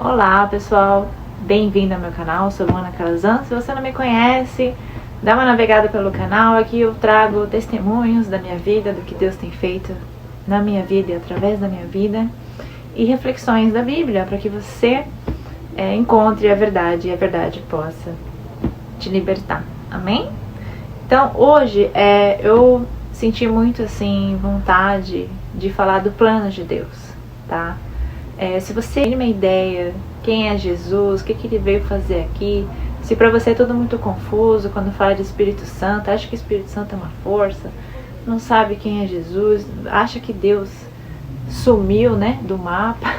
Olá pessoal, bem-vindo ao meu canal, sou Luana Calazan. Se você não me conhece, dá uma navegada pelo canal. Aqui eu trago testemunhos da minha vida, do que Deus tem feito na minha vida e através da minha vida, e reflexões da Bíblia, para que você encontre a verdade e a verdade possa te libertar, amém? Então hoje eu senti muito assim vontade de falar do plano de Deus, tá? Se você tem uma ideia quem é Jesus, o que ele veio fazer aqui, se para você é tudo muito confuso quando fala de Espírito Santo, acha que o Espírito Santo é uma força, não sabe quem é Jesus, acha que Deus sumiu, do mapa,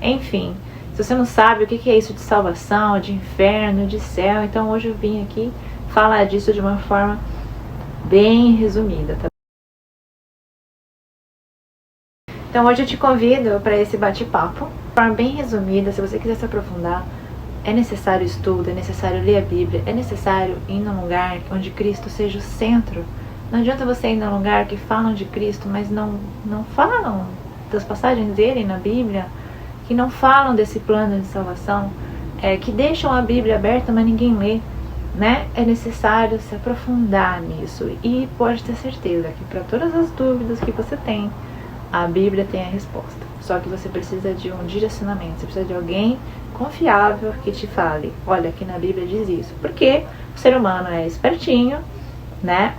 enfim, se você não sabe o que é isso de salvação, de inferno, de céu, então hoje eu vim aqui falar disso de uma forma bem resumida, tá? Então hoje eu te convido para esse bate-papo, de forma bem resumida. Se você quiser se aprofundar, é necessário estudo, é necessário ler a Bíblia, é necessário ir num lugar onde Cristo seja o centro. Não adianta você ir num lugar que falam de Cristo, mas não falam das passagens dele na Bíblia, que não falam desse plano de salvação, que deixam a Bíblia aberta, mas ninguém lê, né? É necessário se aprofundar nisso, e pode ter certeza que para todas as dúvidas que você tem, a Bíblia tem a resposta. Só que você precisa de um direcionamento, você precisa de alguém confiável que te fale, olha, aqui na Bíblia diz isso. Porque o ser humano é espertinho,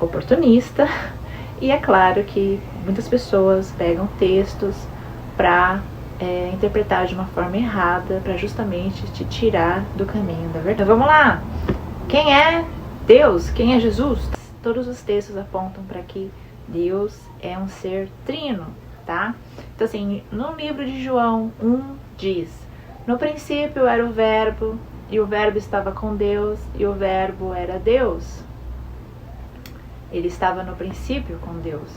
oportunista, e é claro que muitas pessoas pegam textos para interpretar de uma forma errada, para justamente te tirar do caminho da verdade. Então vamos lá! Quem é Deus? Quem é Jesus? Todos os textos apontam para que Deus é um ser trino, tá? Então assim, no livro de João 1 diz: no princípio era o verbo, e o verbo estava com Deus, e o verbo era Deus. Ele estava no princípio com Deus.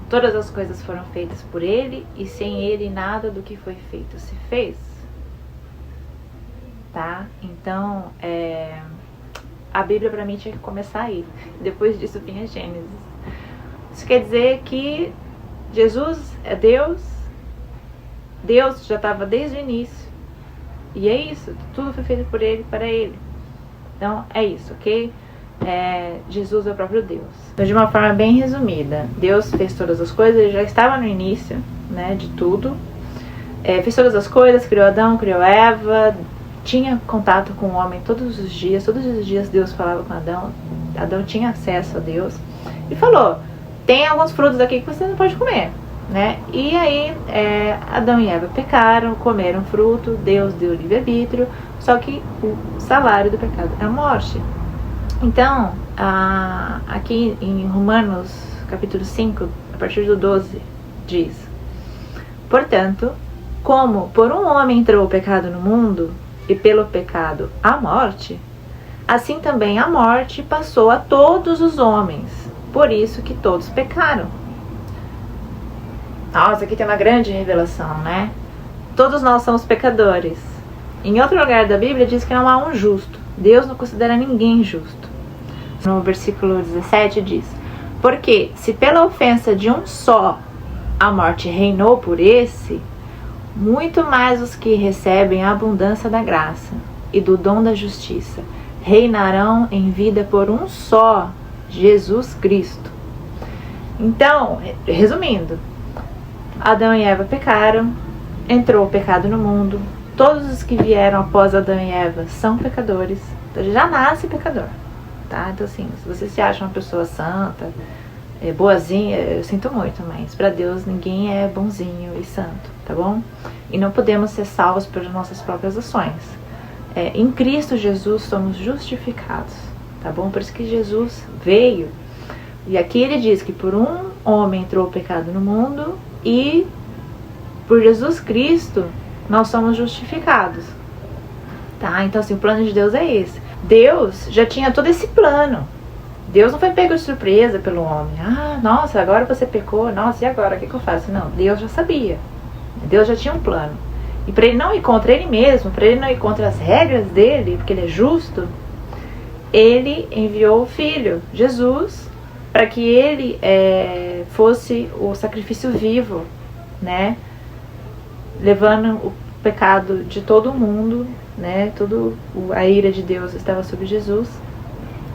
Todas as coisas foram feitas por ele, e sem ele nada do que foi feito se fez, tá? Então a Bíblia para mim tinha que começar aí. Depois disso vinha Gênesis. Isso quer dizer que Jesus é Deus, Deus já estava desde o início, e é isso, tudo foi feito por ele, para ele. Então é isso, ok? Jesus é o próprio Deus. Então, de uma forma bem resumida, Deus fez todas as coisas, ele já estava no início, de tudo, fez todas as coisas, criou Adão, criou Eva, tinha contato com o homem todos os dias Deus falava com Adão, Adão tinha acesso a Deus, e falou: tem alguns frutos aqui que você não pode comer, E aí Adão e Eva pecaram, comeram fruto, Deus deu livre-arbítrio, só que o salário do pecado é a morte. Então, aqui em Romanos capítulo 5, a partir do 12, diz: portanto, como por um homem entrou o pecado no mundo, e pelo pecado a morte, assim também a morte passou a todos os homens, por isso que todos pecaram. Nossa, aqui tem uma grande revelação, Todos nós somos pecadores. Em outro lugar da Bíblia diz que não há um justo. Deus não considera ninguém justo. No versículo 17 diz: porque se pela ofensa de um só a morte reinou por esse, muito mais os que recebem a abundância da graça e do dom da justiça reinarão em vida por um só, Jesus Cristo. Então, resumindo, Adão e Eva pecaram, entrou o pecado no mundo, todos os que vieram após Adão e Eva são pecadores, então já nasce pecador, tá? Então assim, se você se acha uma pessoa santa, boazinha, eu sinto muito, mas para Deus ninguém é bonzinho e santo, tá bom? E não podemos ser salvos pelas nossas próprias ações. Em Cristo Jesus somos justificados, tá bom? Por isso que Jesus veio. E aqui ele diz que por um homem entrou o pecado no mundo, e por Jesus Cristo nós somos justificados, tá? Então assim, o plano de Deus é esse. Deus já tinha todo esse plano. Deus não foi pego de surpresa pelo homem. Nossa, agora você pecou, nossa, e agora, o que eu faço? Não, Deus já sabia. Deus já tinha um plano. E para ele não ir contra ele mesmo, para ele não ir contra as regras dele, porque ele é justo, ele enviou o Filho, Jesus, para que ele fosse o sacrifício vivo, levando pecado de todo mundo, né? A ira de Deus estava sobre Jesus.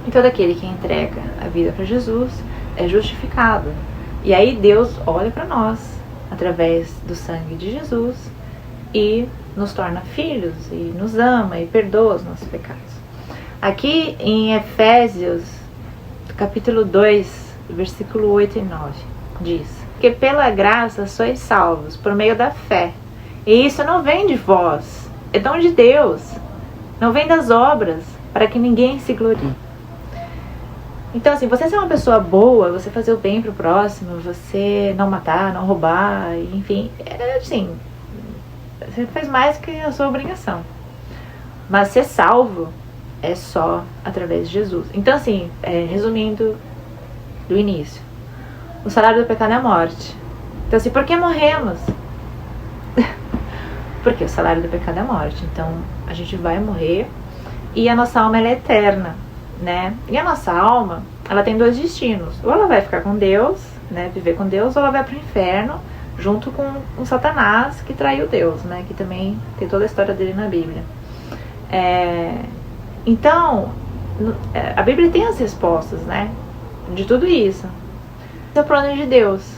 E todo aquele que entrega a vida para Jesus é justificado. E aí Deus olha para nós através do sangue de Jesus e nos torna filhos e nos ama e perdoa os nossos pecados. Aqui em Efésios, capítulo 2, versículo 8 e 9, diz: que pela graça sois salvos por meio da fé. E isso não vem de vós, é dom de Deus. Não vem das obras, para que ninguém se glorie. Então, assim, você ser uma pessoa boa, você fazer o bem pro próximo, você não matar, não roubar, enfim, assim, você faz mais que a sua obrigação. Mas ser salvo é só através de Jesus. Então, assim, resumindo do início, o salário do pecado é a morte. Então, assim, por que morremos? Porque o salário do pecado é a morte. Então, a gente vai morrer e a nossa alma ela é eterna, né? E a nossa alma, ela tem dois destinos. Ou ela vai ficar com Deus, né? Viver com Deus, ou ela vai pro inferno junto com Satanás, que traiu Deus, né? Que também tem toda a história dele na Bíblia. Então, a Bíblia tem as respostas, né? De tudo isso. Esse é o plano de Deus.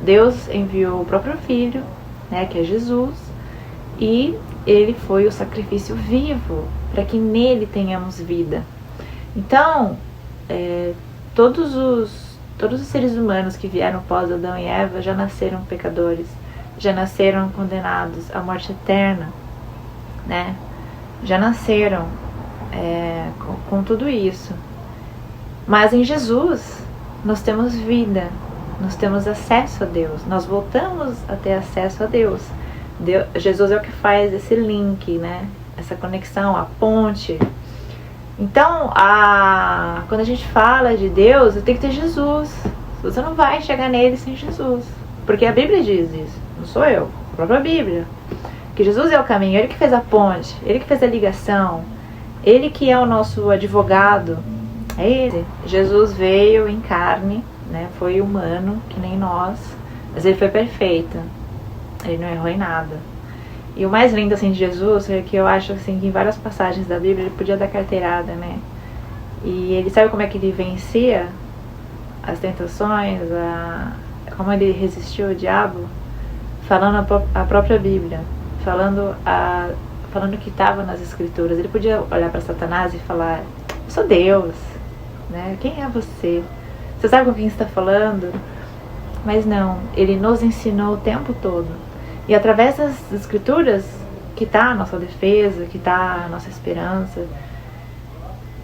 Deus enviou o próprio Filho, né? Que é Jesus. E ele foi o sacrifício vivo para que nele tenhamos vida. Então, todos os seres humanos que vieram após Adão e Eva já nasceram pecadores, já nasceram condenados à morte eterna, né? Já nasceram com tudo isso. Mas em Jesus nós temos vida, nós temos acesso a Deus, nós voltamos a ter acesso a Deus. Jesus é o que faz esse link, né? Essa conexão, a ponte. Então, quando a gente fala de Deus, tem que ter Jesus. Você não vai chegar nele sem Jesus. Porque a Bíblia diz isso, não sou eu, a própria Bíblia. Que Jesus é o caminho, ele que fez a ponte, ele que fez a ligação, ele que é o nosso advogado. É ele. Jesus veio em carne, né? Foi humano, que nem nós, mas ele foi perfeito. Ele não errou em nada. E o mais lindo assim de Jesus é que eu acho assim, que em várias passagens da Bíblia ele podia dar carteirada, né? E ele sabe como é que ele vencia as tentações, como ele resistiu ao diabo, falando a própria Bíblia, falando o que estava nas Escrituras. Ele podia olhar para Satanás e falar: eu sou Deus, né? Quem é você? Você sabe com quem está falando? Mas não, ele nos ensinou o tempo todo. E através das Escrituras que está a nossa defesa, que está a nossa esperança.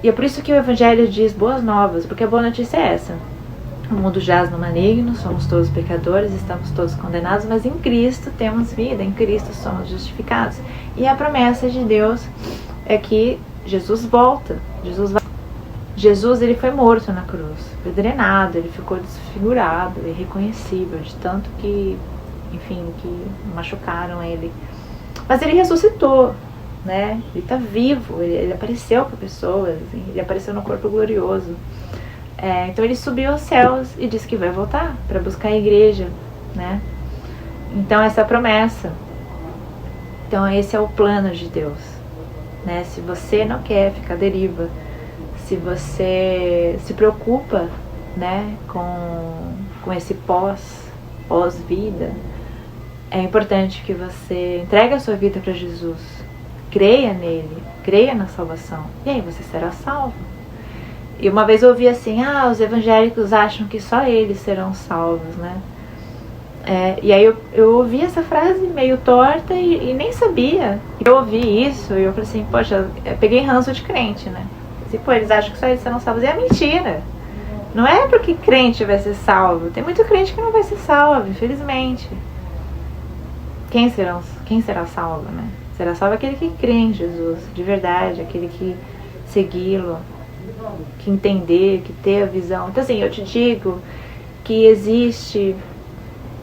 E é por isso que o Evangelho diz boas novas, porque a boa notícia é essa: o mundo jaz no maligno, somos todos pecadores, estamos todos condenados, mas em Cristo temos vida, em Cristo somos justificados. E a promessa de Deus é que Jesus volta. Jesus ele foi morto na cruz, foi drenado, ele ficou desfigurado, irreconhecível, de tanto que, enfim, que machucaram ele. Mas ele ressuscitou, né? Ele está vivo, ele apareceu para pessoas, ele apareceu no corpo glorioso. Então ele subiu aos céus e disse que vai voltar para buscar a igreja, né? Então essa é a promessa. Então esse é o plano de Deus, né? Se você não quer ficar à deriva, se você se preocupa, né, com esse pós-vida, é importante que você entregue a sua vida para Jesus, creia nele, creia na salvação, e aí você será salvo. E uma vez eu ouvi assim: os evangélicos acham que só eles serão salvos, né? E aí eu ouvi essa frase meio torta e nem sabia. Eu ouvi isso e eu falei assim: poxa, eu peguei ranço de crente, né? Eles acham que só eles serão salvos. E é mentira. Não é porque crente vai ser salvo. Tem muito crente que não vai ser salvo, infelizmente. Quem será salvo, né? Será salvo aquele que crê em Jesus, de verdade, aquele que segui-lo, que entender, que ter a visão. Então assim, eu te digo que existe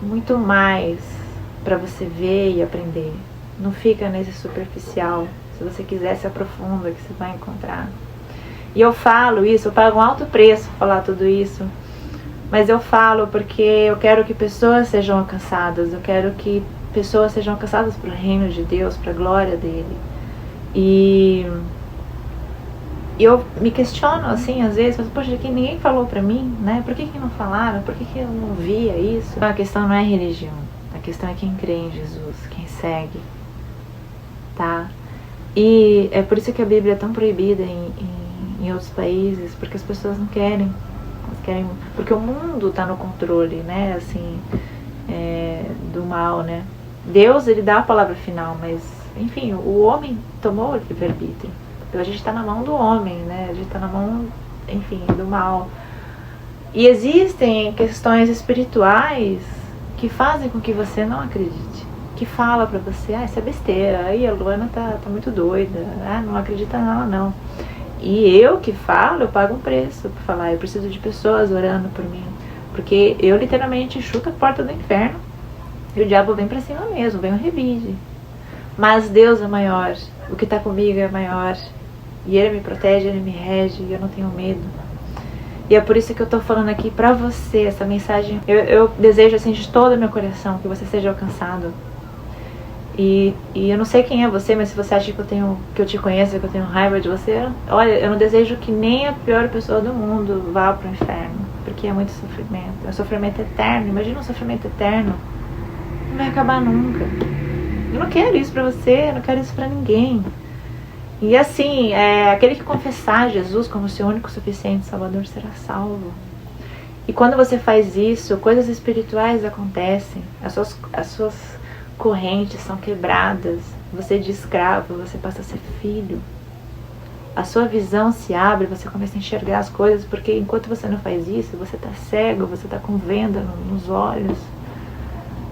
muito mais para você ver e aprender. Não fica nesse superficial. Se você quiser, se aprofunda, que você vai encontrar. E eu falo isso, eu pago um alto preço para falar tudo isso, mas eu falo porque eu quero que pessoas sejam alcançadas, eu quero que pessoas sejam alcançadas para o reino de Deus, para a glória dele. E eu me questiono assim, às vezes, mas, poxa, que ninguém falou pra mim, né? Por que não falaram? Por que eu não via isso? A questão não é religião, a questão é quem crê em Jesus, quem segue, tá? E é por isso que a Bíblia é tão proibida em outros países, porque as pessoas não querem, elas querem, porque o mundo tá no controle, né? Assim, do mal, né? Deus, ele dá a palavra final, mas, enfim, o homem tomou o livre-arbítrio. Então a gente está na mão do homem, né? A gente está na mão, enfim, do mal. E existem questões espirituais que fazem com que você não acredite. Que fala pra você, isso é besteira, aí a Luana tá muito doida, não acredita nela não. E eu que falo, eu pago um preço pra falar, eu preciso de pessoas orando por mim. Porque eu literalmente chuto a porta do inferno e o diabo vem pra cima mesmo, vem um revide. Mas Deus é maior, o que tá comigo é maior. E Ele me protege, Ele me rege, e eu não tenho medo. E é por isso que eu tô falando aqui pra você, essa mensagem. Eu desejo assim de todo o meu coração que você seja alcançado. E eu não sei quem é você, mas se você acha que eu te conheço, que eu tenho raiva de você, olha, eu não desejo que nem a pior pessoa do mundo vá pro inferno. Porque é muito sofrimento. É um sofrimento eterno. Imagina um sofrimento eterno. Não vai acabar nunca. Eu não quero isso pra você, eu não quero isso pra ninguém. E assim, aquele que confessar Jesus como seu único suficiente Salvador será salvo. E quando você faz isso, coisas espirituais acontecem. As suas correntes são quebradas. Você de escravo, você passa a ser filho. A sua visão se abre, você começa a enxergar as coisas, porque enquanto você não faz isso, você está cego, você está com venda nos olhos.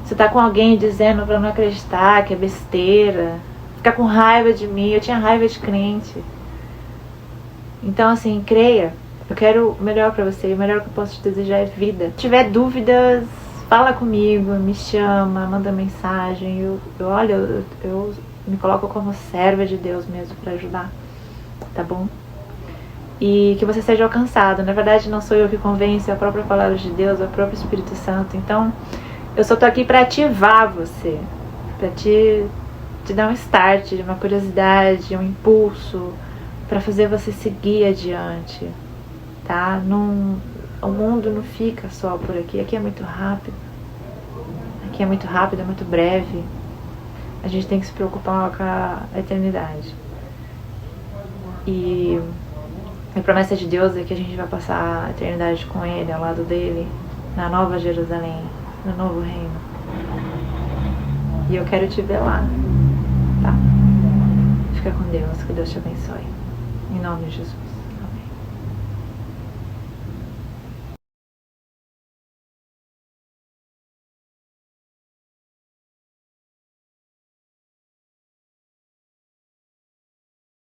Você está com alguém dizendo para não acreditar, que é besteira. Ficar com raiva de mim, eu tinha raiva de crente. Então assim, creia. Eu quero o melhor pra você, o melhor que eu posso te desejar é vida. Se tiver dúvidas, fala comigo, me chama, manda mensagem. Eu me coloco como serva de Deus mesmo pra ajudar, tá bom? E que você seja alcançado. Na verdade não sou eu que convenço, é a própria palavra de Deus, é o próprio Espírito Santo. Então eu só tô aqui pra ativar você, pra te dar um start, uma curiosidade, um impulso para fazer você seguir adiante, tá? O mundo não fica só por aqui. Aqui é muito rápido. Aqui é muito rápido, é muito breve. A gente tem que se preocupar com a eternidade. E a promessa de Deus é que a gente vai passar a eternidade com Ele, ao lado dele, na Nova Jerusalém, no novo reino. E eu quero te ver lá. Tá? Fica com Deus, que Deus te abençoe. Em nome de Jesus.